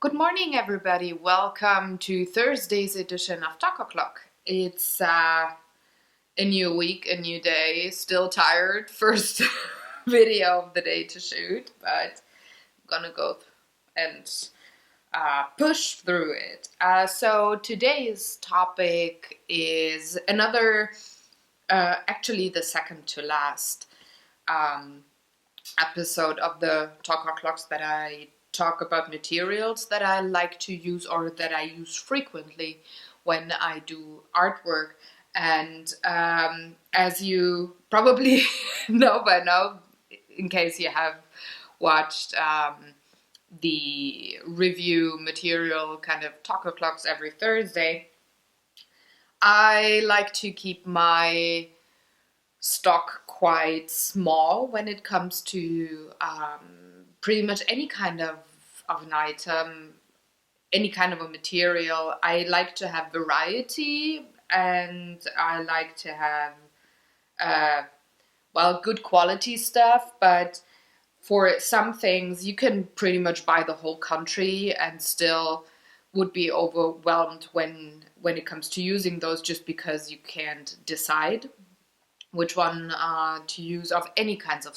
Good morning, everybody. Welcome to Thursday's edition of Talk O'Clock. It's a new week, a new day. Still tired. First video of the day to shoot, but I'm gonna go and push through it. So today's topic is another, actually the second to last episode of the Talk O'Clocks that I talk about materials that I like to use or that I use frequently when I do artwork. And as you probably know by now, in case you have watched the review material kind of Talk O'Clocks every Thursday, I like to keep my stock quite small when it comes to pretty much any kind of an item, any kind of a material. I like to have variety, and I like to have good quality stuff, but for some things you can pretty much buy the whole country and still would be overwhelmed when it comes to using those, just because you can't decide which one to use of any kinds of,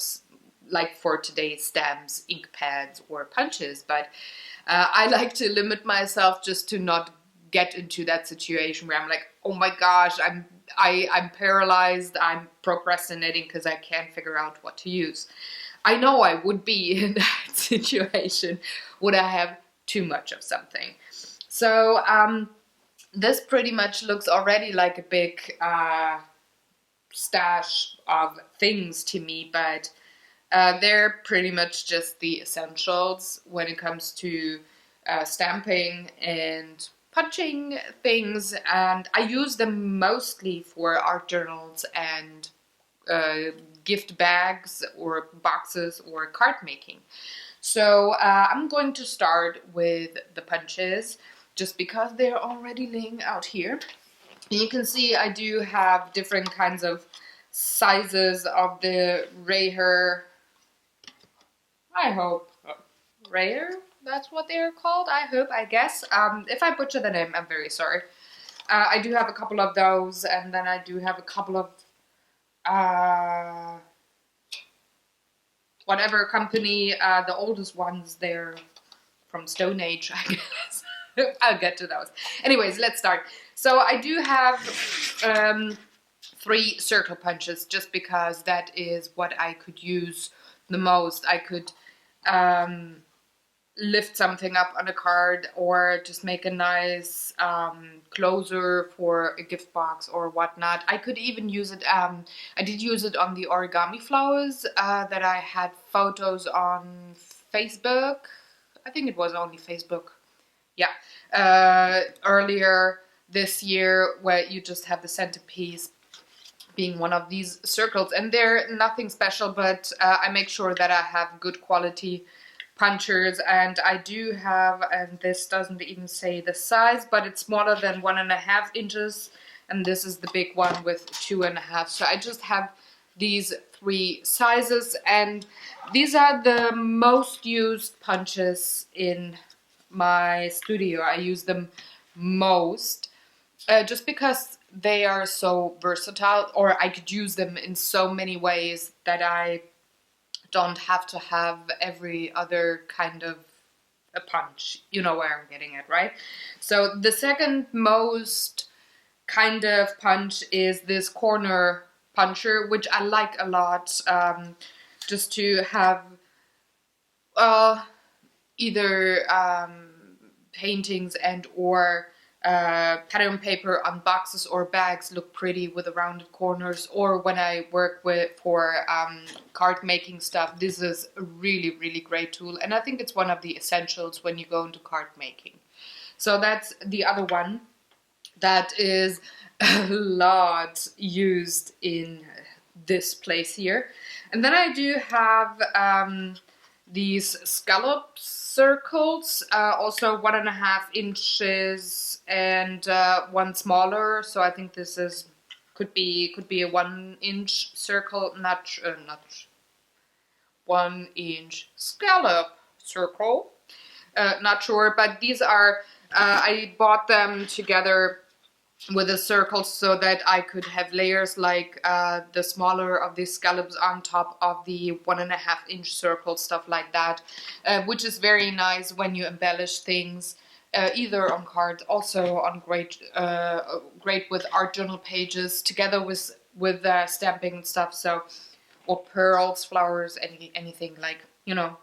like for today, stamps, ink pads, or punches. But I like to limit myself just to not get into that situation where I'm like, oh my gosh, I'm paralyzed, I'm procrastinating because I can't figure out what to use. I know I would be in that situation would I have too much of something. So this pretty much looks already like a big stash of things to me, but they're pretty much just the essentials when it comes to stamping and punching things, and I use them mostly for art journals and gift bags or boxes or card making. So I'm going to start with the punches just because they're already laying out here. And you can see I do have different kinds of sizes of the Rayer. I hope Rayer, that's what they're called. I guess. If I butcher the name, I'm very sorry. I do have a couple of those, and then I do have a couple of whatever company, the oldest ones, they're from Stone Age, I guess. I'll get to those. Anyways, let's start. So I do have 3 circle punches, just because that is what I could use the most. I could lift something up on a card, or just make a nice closer for a gift box or whatnot. I could even use it, I did use it on the origami flowers that I had photos on Facebook. I think it was only Facebook. Yeah, earlier this year, where you just have the centerpiece being one of these circles, and they're nothing special, but I make sure that I have good quality punchers, and I do have, and this doesn't even say the size, but it's smaller than 1.5 inches, and this is the big one with 2.5. So I just have these 3 sizes, and these are the most used punches in my studio. I use them most just because they are so versatile, or I could use them in so many ways that I don't have to have every other kind of a punch. You know where I'm getting at, right? So the second most kind of punch is this corner puncher, which I like a lot, just to have either paintings and or pattern paper on boxes or bags look pretty with the rounded corners, or when I work for card making stuff, this is a really, really great tool, and I think it's one of the essentials when you go into card making. So that's the other one that is a lot used in this place here. And then I do have these scallop circles, also 1.5 inches and one smaller. So I think this is could be a 1-inch circle, not 1-inch scallop circle. Not sure, but these are, I bought them together with the circles so that I could have layers like the smaller of these scallops on top of the 1.5-inch circle, stuff like that, which is very nice when you embellish things, either on cards, also on great with art journal pages, together with stamping and stuff. So, or pearls, flowers, anything like, you know,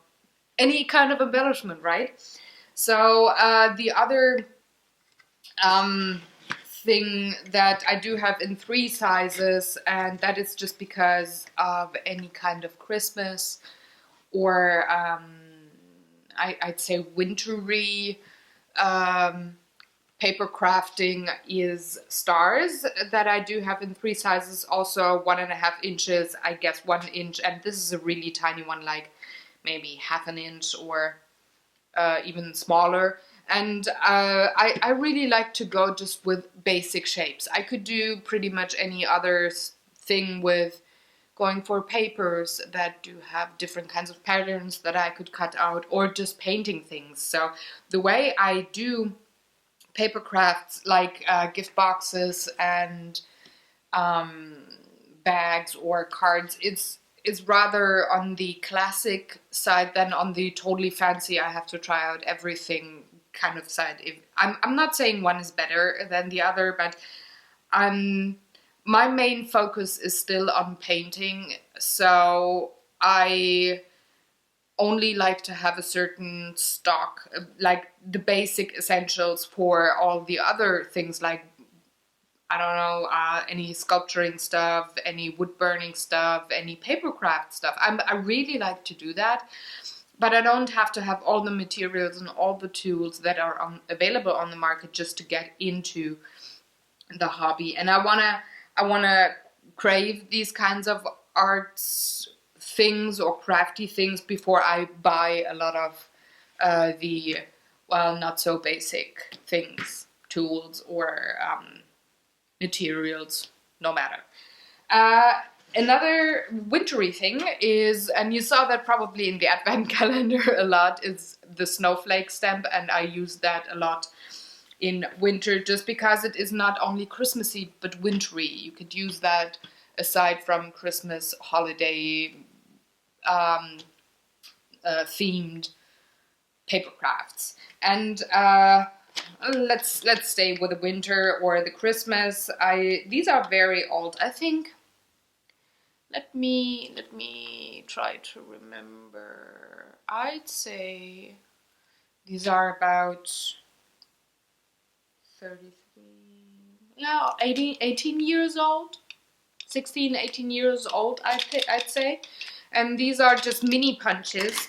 any kind of embellishment, right? So the other thing that I do have in 3 sizes, and that is just because of any kind of Christmas or I'd say wintry paper crafting, is stars that I do have in 3 sizes, also 1.5 inches, I guess 1 inch, and this is a really tiny one, like maybe 1/2 inch or even smaller. And I really like to go just with basic shapes. I could do pretty much any other thing with going for papers that do have different kinds of patterns that I could cut out, or just painting things. So the way I do paper crafts, like gift boxes and bags or cards, is rather on the classic side than on the totally fancy, I have to try out everything kind of side. I'm not saying one is better than the other, but my main focus is still on painting, so I only like to have a certain stock, like the basic essentials for all the other things, like, I don't know, any sculpturing stuff, any wood burning stuff, any paper craft stuff. I really like to do that, but I don't have to have all the materials and all the tools that are available on the market just to get into the hobby. And I wanna crave these kinds of arts things or crafty things before I buy a lot of the, well, not so basic things, tools or materials, no matter. Another wintry thing is, and you saw that probably in the advent calendar a lot, is the snowflake stamp, and I use that a lot in winter just because it is not only Christmassy but wintry. You could use that aside from Christmas holiday themed paper crafts. And let's stay with the winter or the Christmas. These are very old, I think. Let me try to remember. I'd say these are about 33, yeah, 18 years old, 16, 18 years old, I'd say. And these are just mini punches,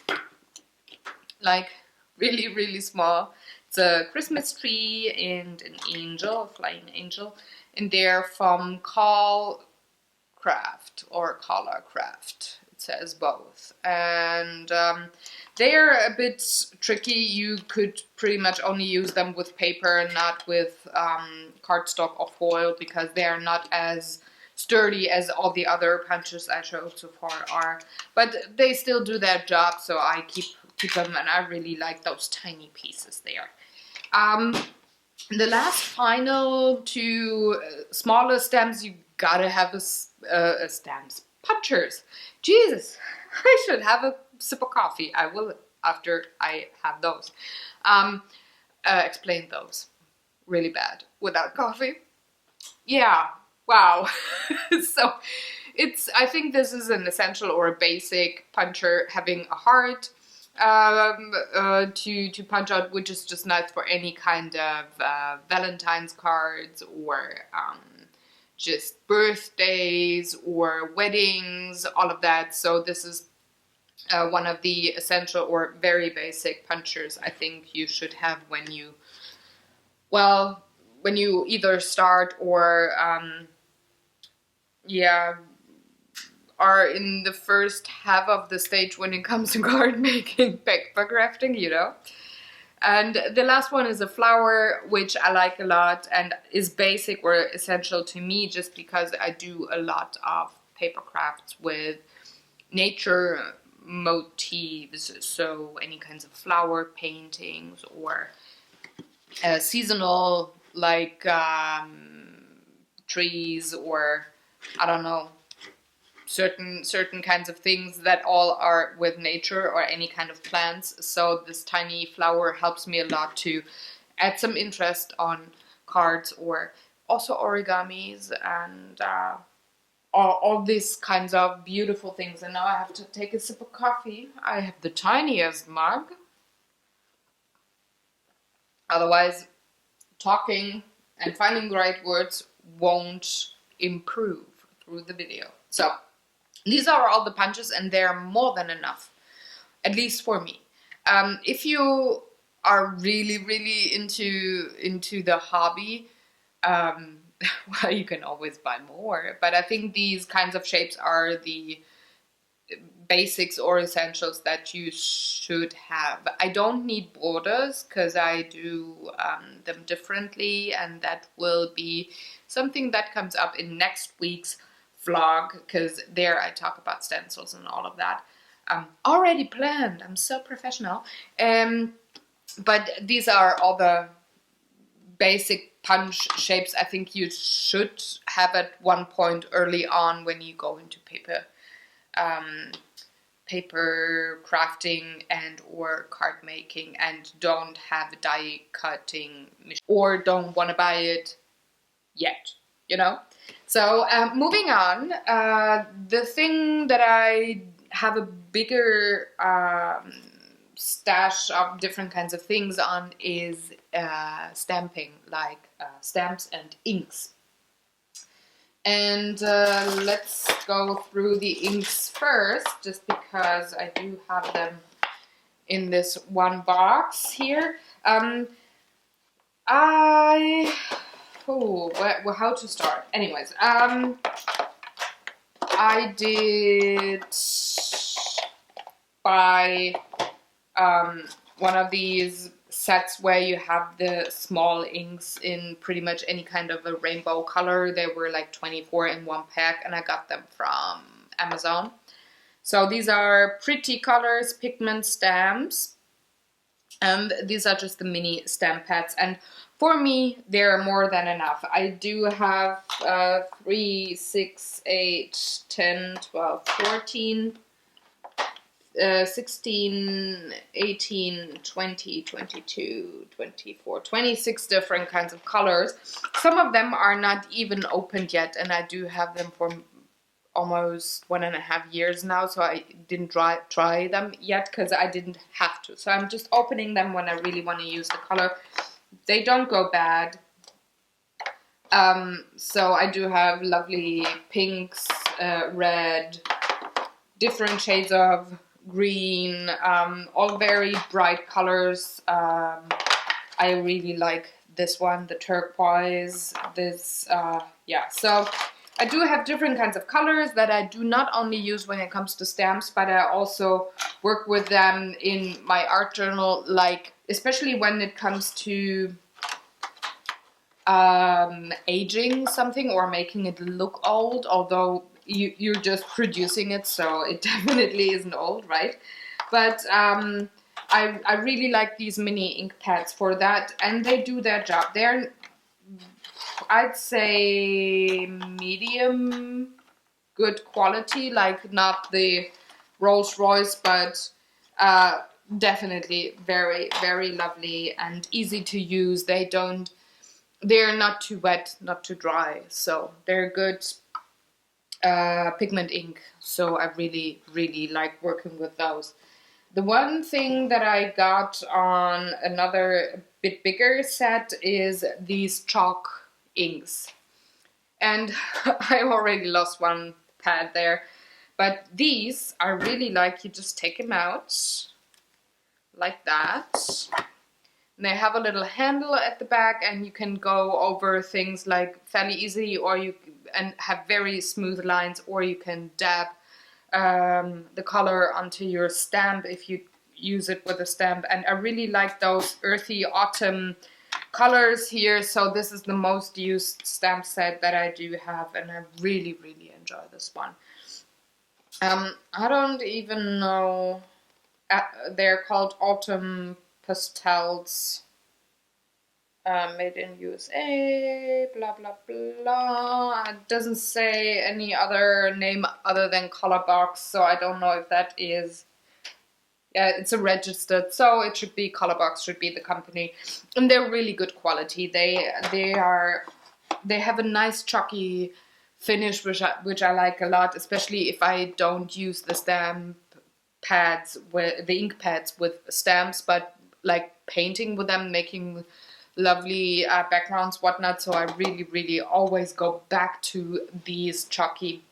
like really, really small. It's a Christmas tree and an angel, a flying angel, and they're from Craft or Color Craft. It says both, and they're a bit tricky. You could pretty much only use them with paper, not with cardstock or foil, because they are not as sturdy as all the other punches I showed so far are. But they still do their job, so I keep them, and I really like those tiny pieces there. The last final 2 smaller stamps, you gotta have stamps. Punchers. Jesus, I should have a sip of coffee. I will after I have those. Explain those. Really bad without coffee. Yeah, wow. So I think this is an essential or a basic puncher, having a heart to punch out, which is just nice for any kind of Valentine's cards or just birthdays or weddings, all of that. So this is one of the essential or very basic punchers I think you should have when you either start or are in the first half of the stage when it comes to card making, paper crafting, you know. And the last one is a flower, which I like a lot and is basic or essential to me just because I do a lot of paper crafts with nature motifs, so any kinds of flower paintings or seasonal, like trees, or I don't know, certain kinds of things that all are with nature, or any kind of plants. So this tiny flower helps me a lot to add some interest on cards, or also origamis, and all these kinds of beautiful things. And now I have to take a sip of coffee. I have the tiniest mug. Otherwise, talking and finding the right words won't improve through the video. So these are all the punches, and they're more than enough, at least for me. If you are really into the hobby, well, you can always buy more. But I think these kinds of shapes are the basics or essentials that you should have. I don't need borders because I do them differently, and that will be something that comes up in next week's vlog, because there I talk about stencils and all of that. Already planned. I'm so professional. But these are all the basic punch shapes I think you should have at one point early on when you go into paper crafting and or card making, and don't have a die cutting machine, or don't want to buy it yet, you know. So moving on, the thing that I have a bigger stash of different kinds of things on is stamping, like stamps and inks. And let's go through the inks first, just because I do have them in this one box here. How to start? Anyways, I did buy one of these sets where you have the small inks in pretty much any kind of a rainbow color. They were like 24 in one pack, and I got them from Amazon. So these are pretty colors, pigment stamps, and these are just the mini stamp pads, and for me they're more than enough. I do have 3, 6, 8, 10, 12, 14, 16, 18, 20, 22, 24, 26 different kinds of colors. Some of them are not even opened yet, and I do have them for almost 1.5 years now, so I didn't try them yet because I didn't have to. So I'm just opening them when I really want to use the color. They don't go bad. So I do have lovely pinks, red, different shades of green, all very bright colors. I really like this one, the turquoise, this, yeah. So I do have different kinds of colors that I do not only use when it comes to stamps, but I also work with them in my art journal, like especially when it comes to aging something or making it look old, although you're just producing it, so it definitely isn't old, right? But I really like these mini ink pads for that, and they do their job. They're, I'd say, medium good quality, like not the Rolls Royce, but definitely very, very lovely and easy to use. They're not too wet, not too dry, so they're good pigment ink. So I really, really like working with those. The one thing that I got on another bit bigger set is these chalk inks. And I already lost one pad there. But these I really like. You just take them out like that. And they have a little handle at the back, and you can go over things like fairly easily, or and have very smooth lines, or you can dab the color onto your stamp if you use it with a stamp. And I really like those earthy autumn colors here, so this is the most used stamp set that I do have, and I really, really enjoy this one. I don't even know. They're called Autumn Pastels. Made in USA, blah blah blah. It doesn't say any other name other than Color Box, so I don't know if that is. Yeah, it's a registered, so it should be Color Box, should be the company, and they're really good quality. They have a nice chalky finish, which I like a lot, especially if I don't use the stamp pads with the ink pads with stamps, but like painting with them, making lovely backgrounds, whatnot. So I really always go back to these chalky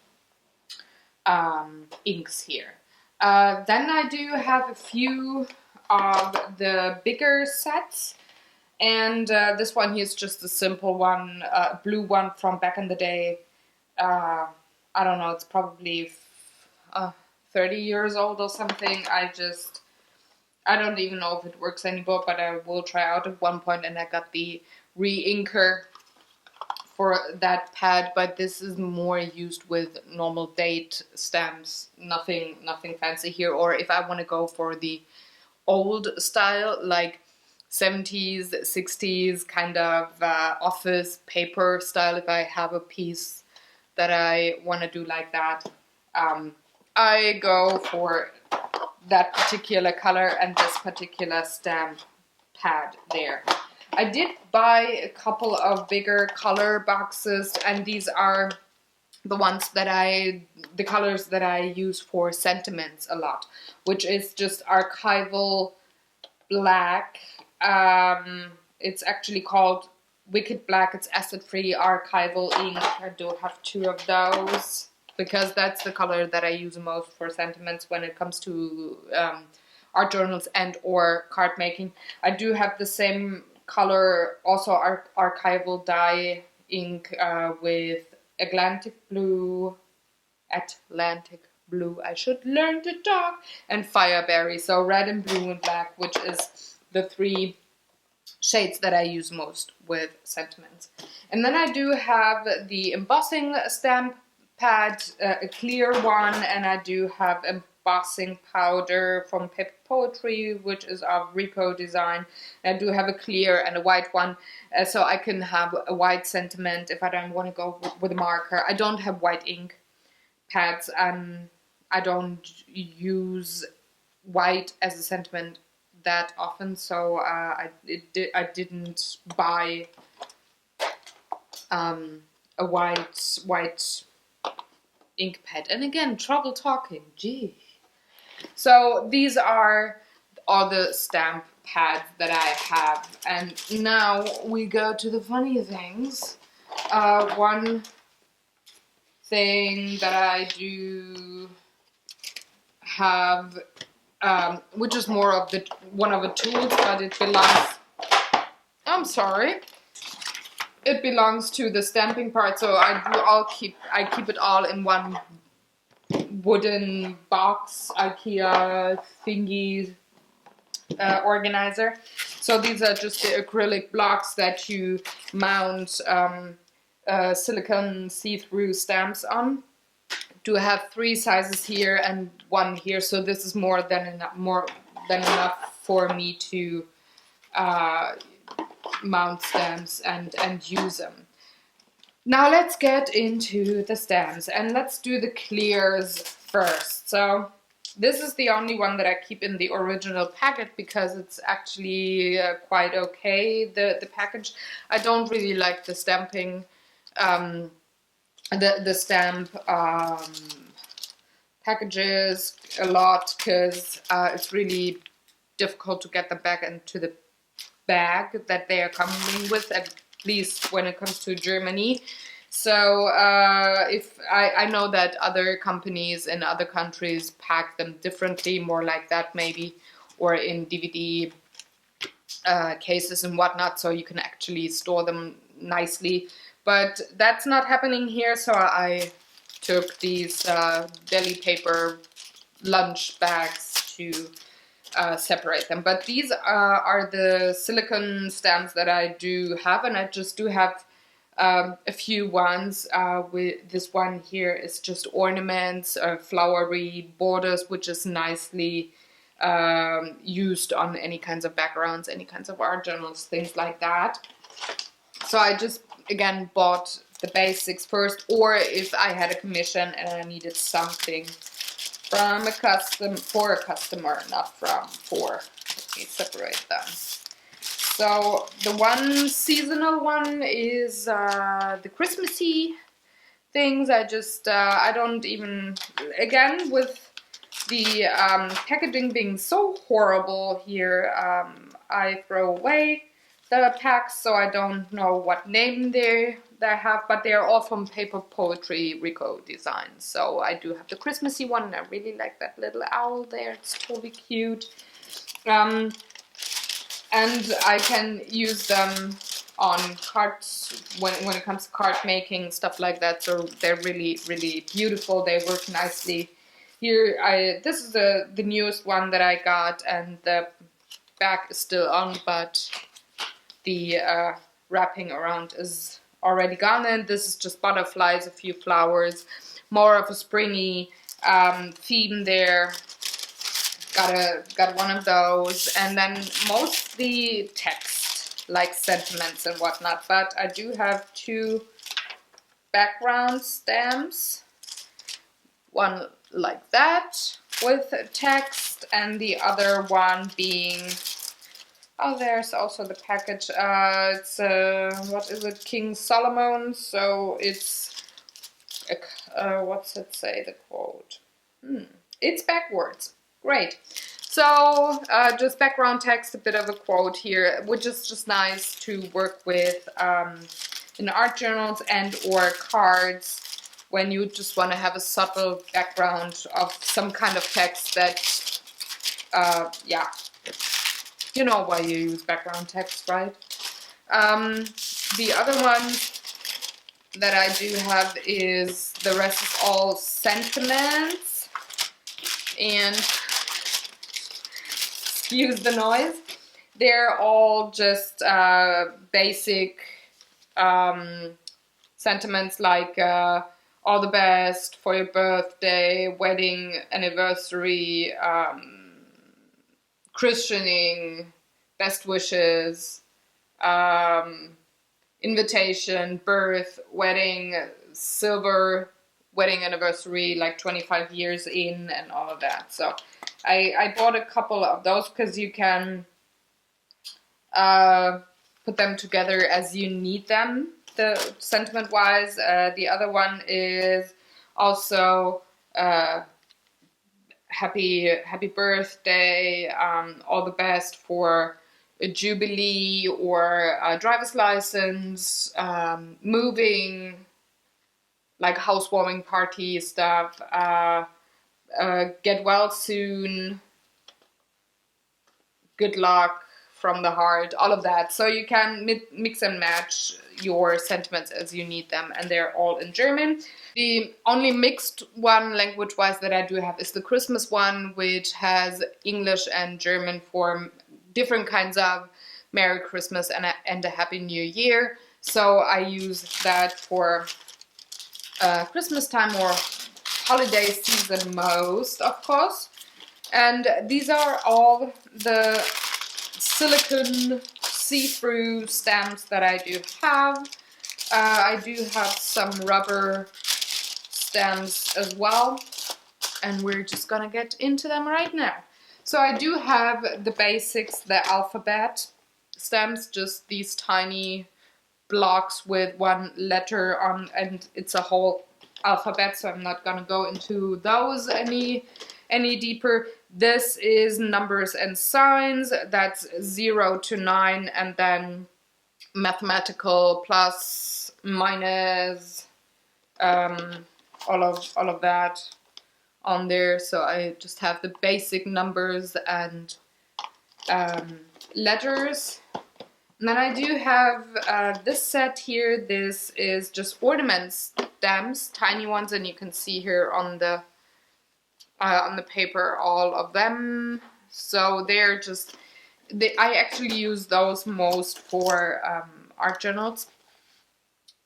inks here. Then I do have a few of the bigger sets, and this one here is just a simple one, blue one from back in the day. I don't know, it's probably 30 years old or something. I don't even know if it works anymore, but I will try out at one point, and I got the re-inker for that pad, but this is more used with normal date stamps, nothing fancy here. Or if I want to go for the old style, like 70s, 60s kind of office paper style, if I have a piece that I want to do like that, I go for that particular color and this particular stamp pad there. I did buy a couple of bigger color boxes, and these are the ones that the colors that I use for sentiments a lot, which is just archival black. It's actually called Wicked Black. It's acid-free archival ink. I do have two of those because that's the color that I use most for sentiments when it comes to art journals and or card making. I do have the same color, also archival dye ink with Atlantic blue, I should learn to talk, and Fireberry. So red and blue and black, which is the three shades that I use most with sentiments. And then I do have the embossing stamp pad, a clear one, and I do have embossing powder from Paper Poetry, which is of Repo Design. And I do have a clear and a white one, so I can have a white sentiment if I don't want to go with a marker. I don't have white ink pads. I don't use white as a sentiment that often, so I didn't buy a white ink pad. And again, trouble talking, gee. So these are all the stamp pads that I have, and now we go to the funny things. One thing that I do have, which is more of one of the tools, but it belongs, I'm sorry, it belongs to the stamping part, so I keep it all in one wooden box, IKEA thingy organizer. So these are just the acrylic blocks that you mount silicone see-through stamps on. Do have 3 sizes here and 1 here, so this is more than enough for me to mount stamps and use them. Now let's get into the stamps, and let's do the clears first. So this is the only one that I keep in the original packet because it's actually quite okay, the package. I don't really like the stamping, the stamp packages a lot because it's really difficult to get them back into the bag that they are coming with, at least when it comes to Germany. So if I know that other companies in other countries pack them differently, more like that maybe, or in DVD cases and whatnot, so you can actually store them nicely. But that's not happening here, so I took these deli paper lunch bags to separate them. But these are the silicone stamps that I do have, and I just do have a few ones. With this one here is just ornaments, flowery borders, which is nicely used on any kinds of backgrounds, any kinds of art journals, things like that. So I just, again, bought the basics first, or if I had a commission and I needed something from for a customer, not for. Let me separate them. So the one seasonal one is the Christmassy things. I don't even, again, with the packaging being so horrible here, I throw away the packs, so I don't know what name they have, but they're all from Paper Poetry Rico Designs. So I do have the Christmassy one, and I really like that little owl there. It's totally cute. And I can use them on cards when it comes to card making, stuff like that. So they're really, really beautiful. They work nicely. Here, this is the newest one that I got, and the back is still on, but the wrapping around is already gone. And this is just butterflies, a few flowers, more of a springy theme there. Got one of those, and then mostly text, like sentiments and whatnot. But I do have two background stamps. One like that with text, and the other one being, oh, there's also the package. It's what is it, King Solomon? So it's what's it say, the quote? It's backwards. Great. So just background text, a bit of a quote here, which is just nice to work with in art journals and or cards when you just want to have a subtle background of some kind of text that, yeah, you know why you use background text, right? The other one that I do have is, the rest is all sentiments, and excuse the noise, they're all just basic sentiments like all the best for your birthday, wedding anniversary, christening, best wishes, invitation, birth, wedding, silver wedding anniversary, like 25 years in, and all of that. So I bought a couple of those because you can put them together as you need them, the sentiment wise. The other one is also happy birthday, all the best for a jubilee or a driver's license, moving, like housewarming party stuff, get well soon, good luck, from the heart, all of that. So you can mix and match your sentiments as you need them, and they're all in German. The only mixed one language-wise that I do have is the Christmas one, which has English and German for different kinds of Merry Christmas and a Happy New Year. So I use that for Christmas time or holiday season most, of course. And these are all the silicone see-through stamps that I do have. I do have some rubber stamps as well, and we're just gonna get into them right now. So I do have the basics, the alphabet stamps, just these tiny blocks with one letter on, and it's a whole alphabet, so I'm not gonna go into those any deeper. This is numbers and signs, that's 0 to 9, and then mathematical plus, minus, all of that on there. So I just have the basic numbers and letters. And then I do have this set here. This is just ornament stamps, tiny ones, and you can see here on the paper all of them. So they're just, I actually use those most for art journals.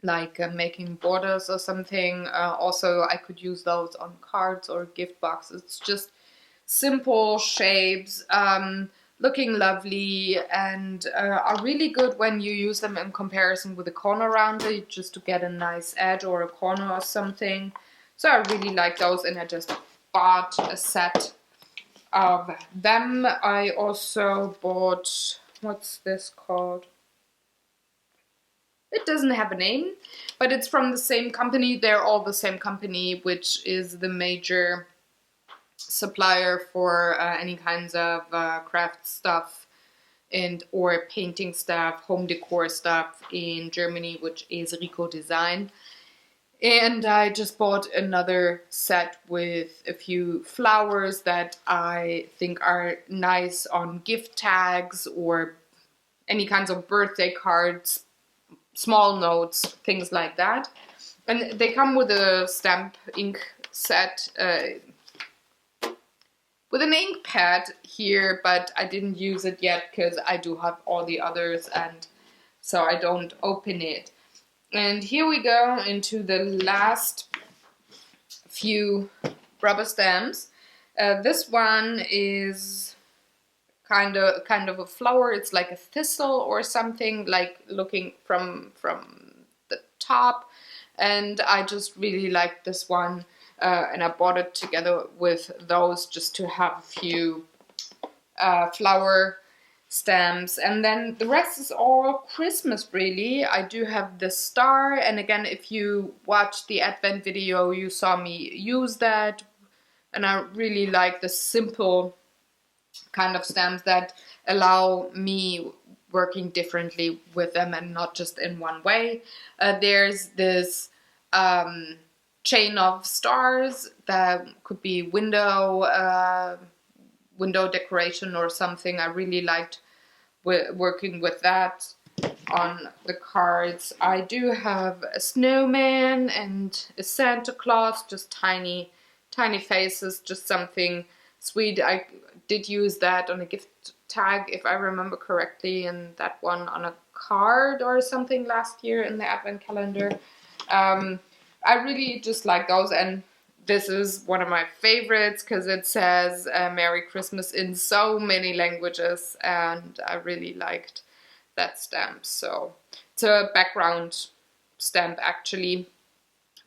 like making borders or something. Also, I could use those on cards or gift boxes. It's just simple shapes, looking lovely, and are really good when you use them in comparison with a corner rounder, just to get a nice edge or a corner or something. So I really like those, and I just bought a set of them. I also bought, what's this called? It doesn't have a name, but it's from the same company. They're all the same company, which is the major supplier for any kinds of craft stuff and or painting stuff, home decor stuff in Germany, which is Rico Design. And I just bought another set with a few flowers that I think are nice on gift tags or any kinds of birthday cards, small notes, things like that. And they come with a stamp ink set, with an ink pad here, but I didn't use it yet because I do have all the others, and so I don't open it. And here we go into the last few rubber stamps. This one is kind of a flower. It's like a thistle or something, like looking from the top. And I just really like this one, and I bought it together with those just to have a few flower stamps. And then the rest is all Christmas, really. I do have the star, and again, if you watched the Advent video, you saw me use that, and I really like the simple kind of stamps that allow me working differently with them and not just in one way. There's this chain of stars that could be window decoration or something. I really liked working with that on the cards. I do have a snowman and a Santa Claus, just tiny faces, just something sweet. I did use that on a gift tag, if I remember correctly, and that one on a card or something last year in the Advent calendar. I really just like those, and this is one of my favorites because it says Merry Christmas in so many languages, and I really liked that stamp. So it's a background stamp actually,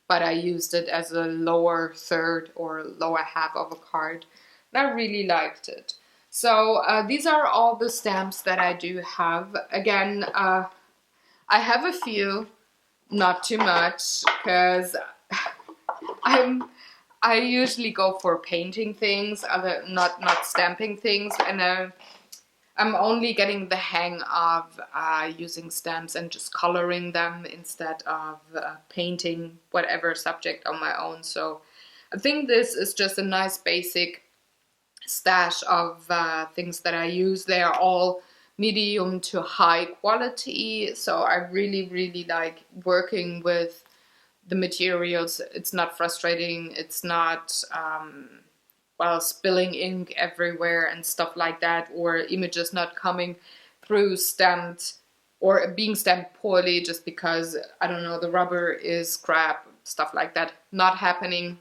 but I used it as a lower third or lower half of a card, and I really liked it. So these are all the stamps that I do have. Again, I have a few, not too much, because I usually go for painting things, not stamping things, and I'm only getting the hang of using stamps and just coloring them instead of painting whatever subject on my own. So I think this is just a nice basic stash of things that I use. They are all medium to high quality, so I really like working with the materials. It's not frustrating, it's not spilling ink everywhere and stuff like that, or images not coming through stamped or being stamped poorly just because, I don't know, the rubber is crap, stuff like that, not happening.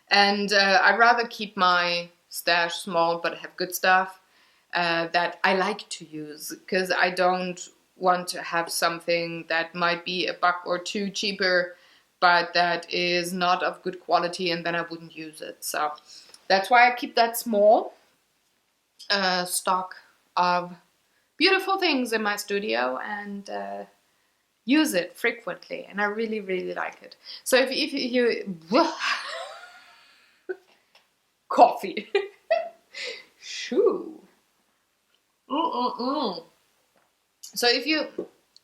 And I'd rather keep my stash small but have good stuff that I like to use, because I don't want to have something that might be a buck or two cheaper but that is not of good quality, and then I wouldn't use it. So that's why I keep that small stock of beautiful things in my studio and use it frequently, and I really like it. So if you coffee. Shoo. So if you,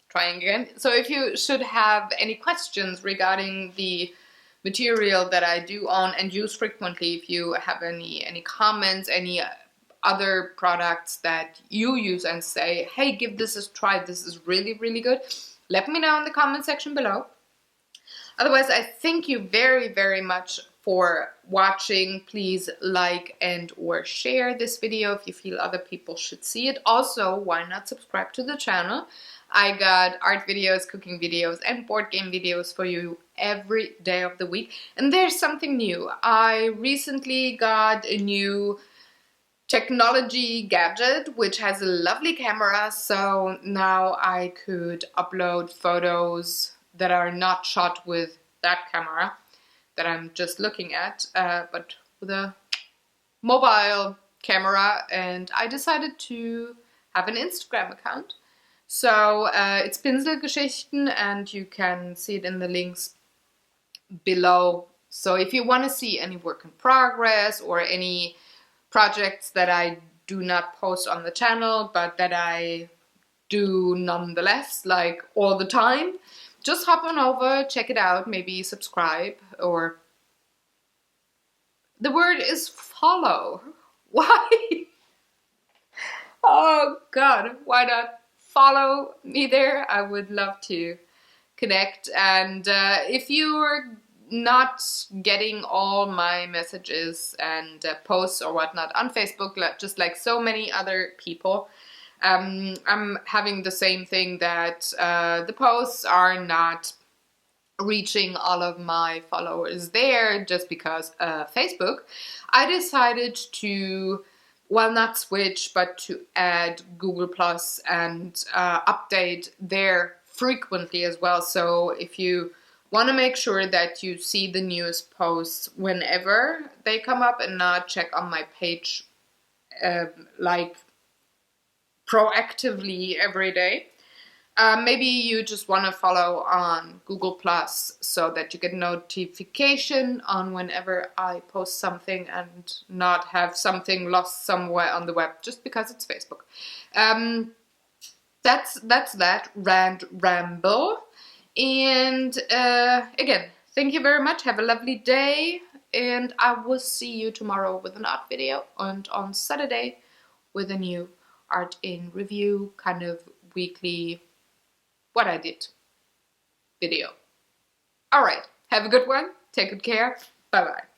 trying again, so if you should have any questions regarding the material that I do own and use frequently, if you have any comments, any other products that you use and say, hey, give this a try, this is really good, let me know in the comment section below. Otherwise, I thank you very much for watching. Please like and or share this video if you feel other people should see it. Also, why not subscribe to the channel? I got art videos, cooking videos, and board game videos for you every day of the week. And there's something new. I recently got a new technology gadget which has a lovely camera, so now I could upload photos that are not shot with that camera that I'm just looking at, but with a mobile camera, and I decided to have an Instagram account. So it's Pinselgeschichten, and you can see it in the links below. So if you want to see any work in progress or any projects that I do not post on the channel but that I do nonetheless, like all the time, just hop on over, check it out, maybe subscribe, or the word is follow. Why? Oh God, why not follow me there? I would love to connect. And if you're not getting all my messages and posts or whatnot on Facebook, just like so many other people, I'm having the same thing, that the posts are not reaching all of my followers there just because Facebook. I decided to, well, not switch, but to add Google Plus and update there frequently as well. So if you want to make sure that you see the newest posts whenever they come up and not check on my page like proactively every day, maybe you just want to follow on Google Plus so that you get notification on whenever I post something and not have something lost somewhere on the web just because it's Facebook. That's that ramble. And again, thank you very much. Have a lovely day, and I will see you tomorrow with an art video, and on Saturday with a new art in review, kind of weekly what I did video. All right, have a good one. Take good care. Bye bye.